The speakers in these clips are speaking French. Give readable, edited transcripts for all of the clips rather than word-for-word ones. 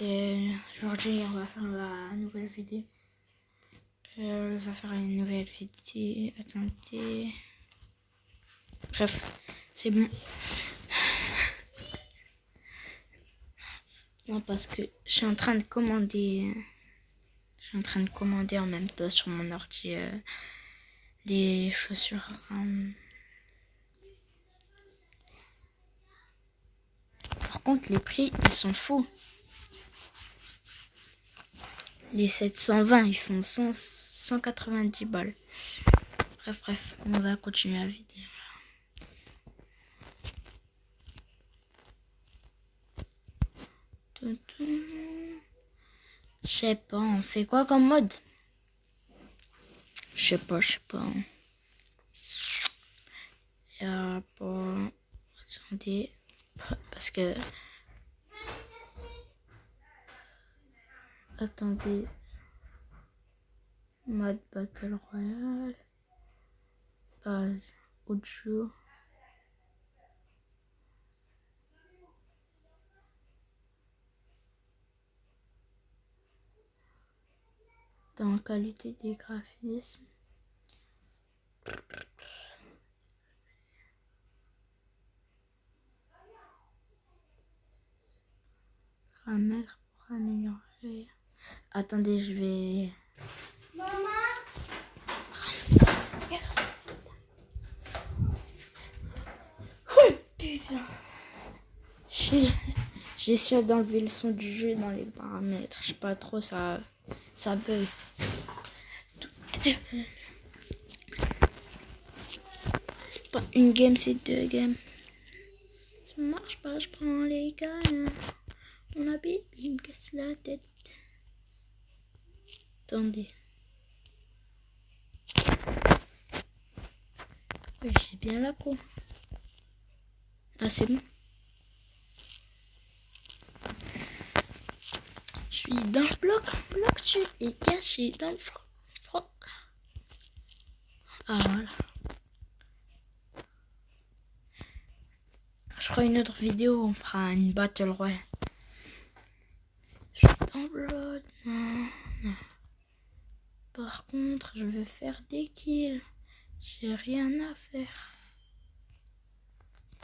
Et aujourd'hui, on va faire la nouvelle vidéo. On va faire une nouvelle vidéo. Attendez. Bref, c'est bon. Non, parce que je suis en train de commander. Je suis en train de commander en même temps sur mon ordi des chaussures. Par contre, les prix, ils sont fous. Les 720, ils font 190 balles. Bref, on va continuer la vidéo. Je sais pas, on fait quoi comme mode? Je sais pas. Bon, attendez, parce que... Attendez. Mode Battle Royale. Base. Audio. Dans qualité des graphismes. Grammaire pour améliorer. Attendez, je vais... Maman. Oh, putain. J'essaie d'enlever le son du jeu dans les paramètres. Je sais pas trop, ça bug. C'est pas une game, c'est deux games. Ça marche pas, je prends les gars. On habite, il me casse la tête. Attendez. J'ai bien la co. Ah, c'est bon. Je suis dans le bloc. Tu es caché dans le froc. Ah, voilà. Je ferai une autre vidéo, on fera une battle royale. Je suis dans le bloc. Non. Par contre, je veux faire des kills. J'ai rien à faire.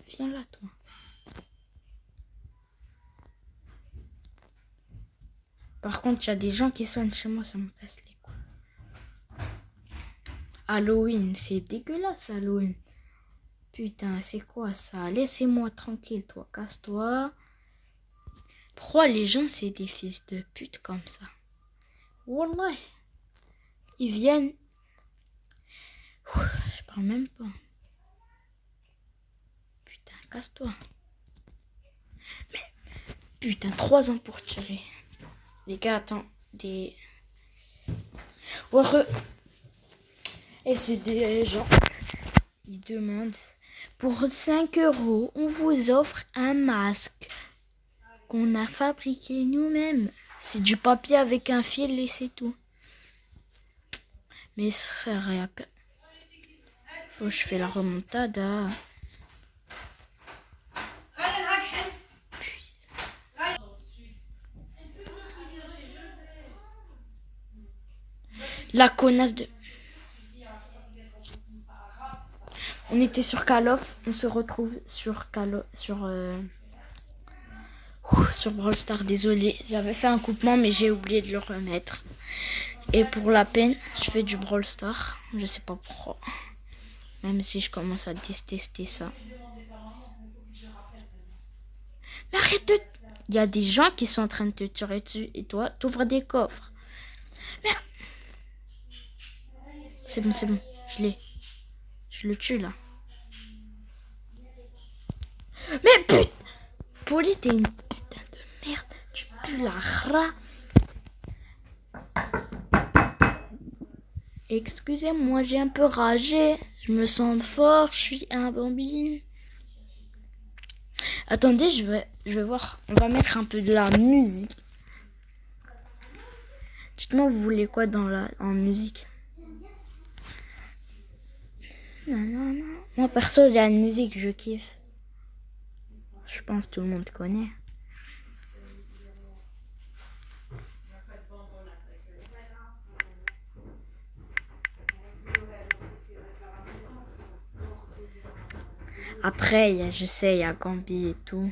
Viens là, toi. Par contre, il y a des gens qui sonnent chez moi, ça me casse les couilles. Halloween, c'est dégueulasse, Halloween. Putain, c'est quoi ça? Laissez-moi tranquille, toi. Casse-toi. Pourquoi les gens, c'est des fils de pute comme ça? Wallah. Ils viennent... Je parle même pas. Putain, casse-toi. Mais, putain, 3 ans pour tirer. Les gars, attends, des... Et c'est des gens... Ils demandent... Pour 5 €, on vous offre un masque qu'on a fabriqué nous-mêmes. C'est du papier avec un fil et c'est tout. Mais frère, faut que je fais la remontada. La connasse de... On était sur Call of, on se retrouve sur sur Brawl Stars. Désolé, j'avais fait un coupement mais j'ai oublié de le remettre. Et pour la peine, je fais du Brawl Stars. Je sais pas pourquoi. Même si je commence à détester ça. Mais arrête de... Il y a des gens qui sont en train de te tirer dessus et toi, t'ouvres des coffres. Mais... C'est bon, je l'ai. Je le tue là. Mais putain, Polly, t'es une putain de merde. Tu pues la rat. Excusez-moi, j'ai un peu ragé. Je me sens fort, je suis un bambino. Attendez, je vais voir. On va mettre un peu de la musique. Dites-moi, vous voulez quoi en musique? Non. Moi, perso, il y a une musique, je kiffe. Je pense que tout le monde connaît. Après, je sais, il y a Gambi et tout.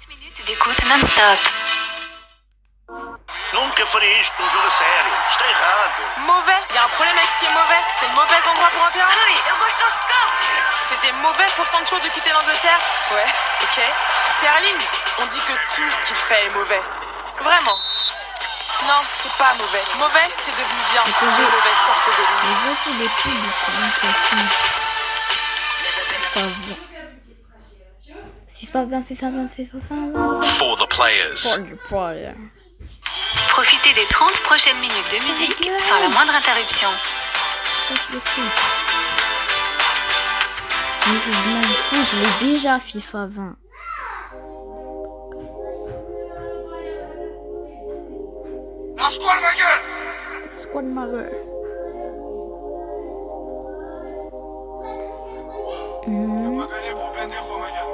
Minutes d'écoute non-stop. Nunca faria isto num jogo a sério. Está errado. Mauvais. Il y a un problème avec ce qui est mauvais. C'est le mauvais endroit pour un terrain. Ah oui, eu gosto do score. C'était mauvais pour Sancho de quitter l'Angleterre. Ouais, ok. Sterling, on dit que tout ce qu'il fait est mauvais. Vraiment. Non, c'est pas mauvais. Mauvais, c'est devenu bien. J'ai une mauvaise sorte de Mais limite. voici les pubs, comment ça finit. FIFA 20, FIFA 20, FIFA 20. For the players. Profitez des 30 prochaines minutes de musique sans la moindre interruption. Casse le cul. Mais je m'en fous, je l'ai déjà FIFA 20. La squale, ma gueule. Squad Mother. On va gagner pour Pendejo, ma gueule.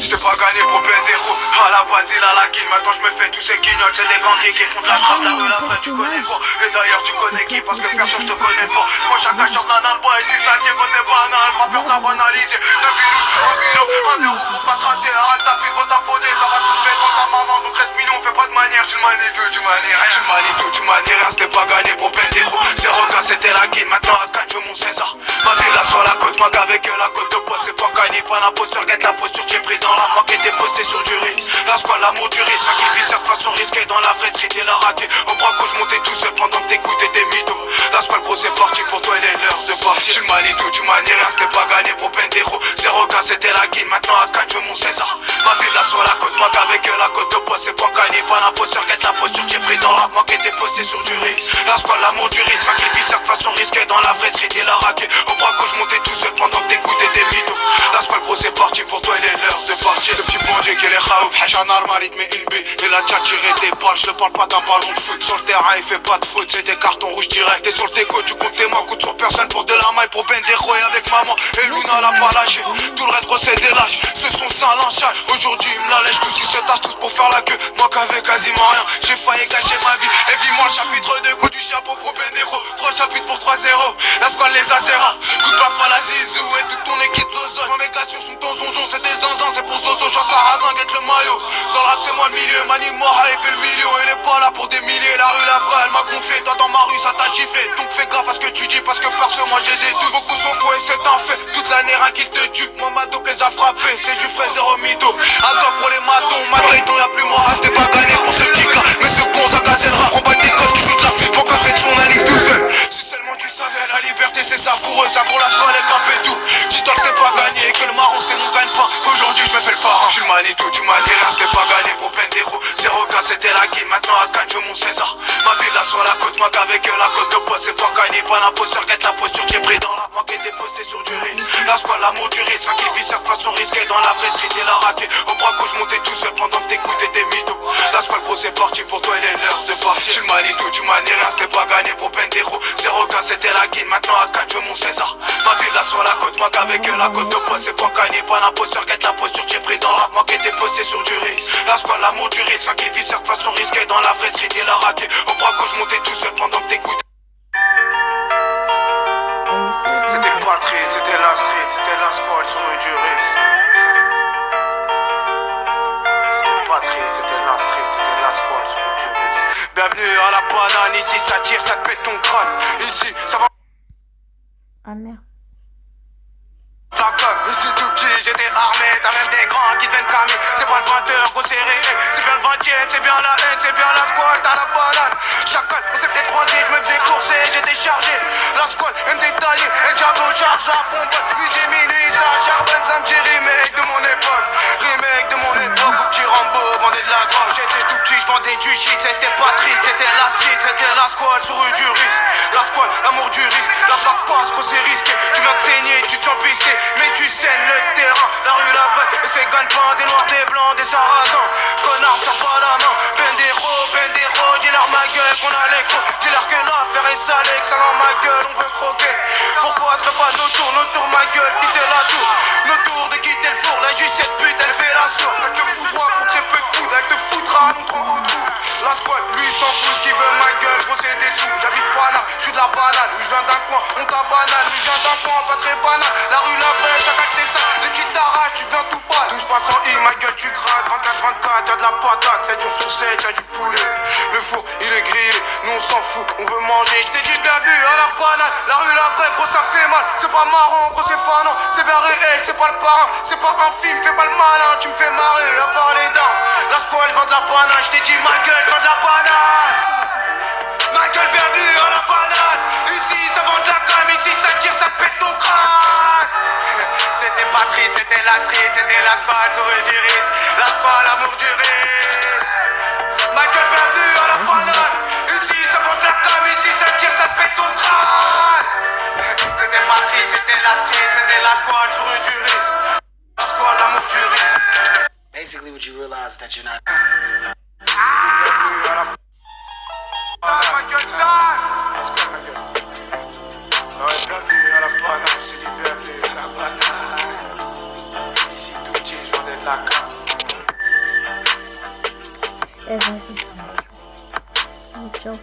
J'étais pas gagné pour Pendejo. À la base, il a la guille. Maintenant, je me fais tous ces guignols. C'est des grands qui font de la trappe. La rue, la vraie, tu connais pas. Et d'ailleurs, tu connais qui? Parce que personne te connaît pas. Moi, chacun chante la nalba. Et si ça tient, c'est banal. Pas peur de la banaliser. Depuis nous, un euro pour pas te rater. Arrête ta fille, gros, ta faudé. Ça va te soulever dans ta maman. Donc, 7 millions, fais pas de manière. Tu m'as tout, tu m'as rien. Tu m'as tout, tu m'as rien. C'était pas gagné pour Pendejo. 0K, c'était la guille. Maintenant, à 4, je veux mon César. Ma villa sur la côte, moi, qu'avec la côte de poids. C'est pas gagné, pas l'imposteur. Guette la posture, j'ai pris dans la manque et déposé sur du risque. La squale, l'amour du risque. Sacrifice, chaque façon risquée. Dans la vraie street, il a raté. Au bras gauche, monté tout seul pendant que t'écoutais des mythos. La squale, gros, c'est parti. Pour toi, il est l'heure de partir. Tu m'as tout, tu m'as rien. C'était pas gagné pour Pendejo. 0K, c'était la guille. Maintenant, à 4, je veux mon César. Ma villa sur la côte, moi, qu'avec la côte de poids. C'est pas gagné, pas l'imposteur. Guette la posture, j'ai pris dans la manque et déposé sur du risque. La squale, l'amour du risque. Sacrifice, chaque façon risquée. Dans la vraie street, il a raqué. Au bras gauche, monté tout seul pendant que t'écoutais des mythos. La squale, gros, c'est parti. Pour toi, il est l'heure de partir. Ce petit bon Dieu qui est les khaouf. Hachan armarit, mais une B. Il a déjà tiré des balles. Je parle pas d'un ballon de foot. Sur le terrain, il fait pas de faute. C'est des cartons rouges direct. T'es sur le déco, tu comptes tes mains. Coûte sur personne pour de la maille. Pour Pendejo et avec maman. Et Luna l'a pas lâché. Tout le reste, gros, c'est des lâches. Ce sont ça l'enchal. Aujourd'hui, ils me la lèchent tous. Ils se tassent tous pour faire la queue. Moi qu'avec quasiment rien. J'ai failli gâcher ma vie. Et vis-moi le chapitre 2. Coup du chapeau pour Pendejo. 3 chapitres pour 3-0. La squale les azera. Coup de paf à la zizou. Et toute ton équipe zozo. Moi mes gars sur son ton zonzon. C'est des zinzins. C'est pour Zozo. Chance à Razin. Guette le maillot. Dans le rap, c'est moi le milieu. Mani Moha, il fait le million. Il est pas là pour des milliers. La rue, la vraie, elle m'a gonflé. Toi, dans ma rue, ça t'a giflé. Donc fais gaffe à ce que tu dis. Parce que perso, moi j'ai des doutes. Beaucoup sont faux et c'est un fait. Toute l'année, rien qu'il te tue. Moi, ma dope les a frappés. C'est du frais, zéro mytho. Attends pour les matons. Maintenant, y'a plus moi. C'était pas gagné pour ce petit là. Mais ce con, ça gazellera. On bat des gosses qui foutent la fuite. Pour qu'un fait de son analyse tout seul. Si seulement tu savais, la liberté, c'est savoureux. Ça pour la squale et camper tout. Dis-toi que t'es pas gagné. Et que le marron, c'était mon gagne-pain. Aujourd'hui, je me fais le parrain. Tu m'as tout, tu m'as dit rien. C'était pas gagné pour Pendejo. 0K, c'était la game. Maintenant, à 4, je veux mon César. Ma villa sur la côte, moi qu'avec la côte de poids. C'est pas gagné, pas l'imposteur. Guette la posture, j'ai pris dans la manque et déposé sur du risque. La squale, l'amour du risque. Sacrifice, chaque façon risquée. Dans la vraie street, il a raqué. Au bras gauche, monté tout seul pendant que t'écoutais des mythos. La squale, gros, c'est parti. Pour toi, il est l'heure de partir. Tu m'as tout, tu m'as dit rien. C'était pas gagné pour Pendejo. 0K, c'était la game. Maintenant, à 4, je veux mon César. Ma villa sur la côte, moi qu'avec la côte de poids. C'est pas gagné, pas l'imposteur. Guette la posture, j'ai pris dans la manque et déposé sur du risque. La squale, l'amour du risque. Sacrifice, chaque façon risquée. Dans la vraie street, il a raqué. Au bras gauche, monté tout seul pendant que t'écoutes. C'était pas triste, c'était la street, c'était la squale sur du risque. C'était pas triste, c'était la street, c'était la squale sur du risque. Bienvenue à la banane, ici ça tire, ça te pète ton crâne. Ici, ça va. Ah merde. La coque, ici tout petit, j'étais armé, t'as même des grands qui deviennent camis. C'est pas le 20h, gros c'est réglé. C'est bien le 20ème, c'est bien la haine, c'est bien la squale, t'as la banane. Chacal, on s'est peut-être croisé, je me faisais courser, j'étais chargé. La squale, elle me détaillait, elle diable charge la pompe. Midi, minuit, ça charbonne, ça me dit remake de mon époque. Remake de mon époque, où petit Rambo vendait de la drogue. J'étais tout petit, je vendais du shit, c'était pas triste, c'était la street, c'était la squale sur rue du risque. La squale, l'amour du risque, la bague passe, gros c'est risqué. Tu viens de saigner, tu te sens pisté. Mais tu saignes le terrain, la rue la vraie. Et c'est gagne-pain, des noirs, des blancs, des sarrasins. Connard, me sors pas la main. Pendejo, dis-leur ma gueule qu'on a l'écro. Dis-leur que l'affaire est salée, que ça dans ma gueule, on veut croquer. Pourquoi serait pas nos tours, ma gueule, quitter la tour. Nos tours de quitter le four, la justice cette pute, elle fait La squad, lui s'en fout, ce qu'il veut ma gueule, gros c'est des sous. J'habite Pana, j'suis de la banane. Oui, j'viens d'un coin, on t'abanane. Oui, j'viens d'un coin, pas très banal. La rue, la vraie, chacun c'est ça. Les petites t'arrachent, tu deviens tout pâle. 12 fois sans I, ma gueule, tu craques. 24-24, y'a de la patate. 7 jours sur 7, y'a du poulet. Le four, il est grillé, nous on s'en fout, on veut manger. J't'ai dit bienvenue à la banane. La rue, la vraie, gros ça fait mal. C'est pas marrant, gros c'est fanant. C'est bien réel, c'est pas le parrain. C'est pas un film, fais pas le malin. Tu me fais marrer à part les dents. La squad, elle vend de la banane. J't'ai dit ma gueule, vend de la banane. Ma gueule, bienvenue à la banane. Ici ça vend de la gamme, ici ça tire, ça te pète ton crâne. C'était pas triste, c'était la street, c'était la squad, souris du risque. La squad, l'amour du risque. Ma gueule, bienvenue à la banane. Ici ça vend de la gamme, ici ça tire, ça te pète ton crâne. C'était pas triste, c'était la street, c'était la squad, souris du risque. La squad, l'amour du risque. Basically, what you realize is that you're not. Bienvenue à la ma gueule sale. La squad, ma gueule. Ouais, bienvenue à la banane, je te dis bienvenue à la banane. Ici tout petit, je vendais de la canne. Vas-y, ça marche. Ciao.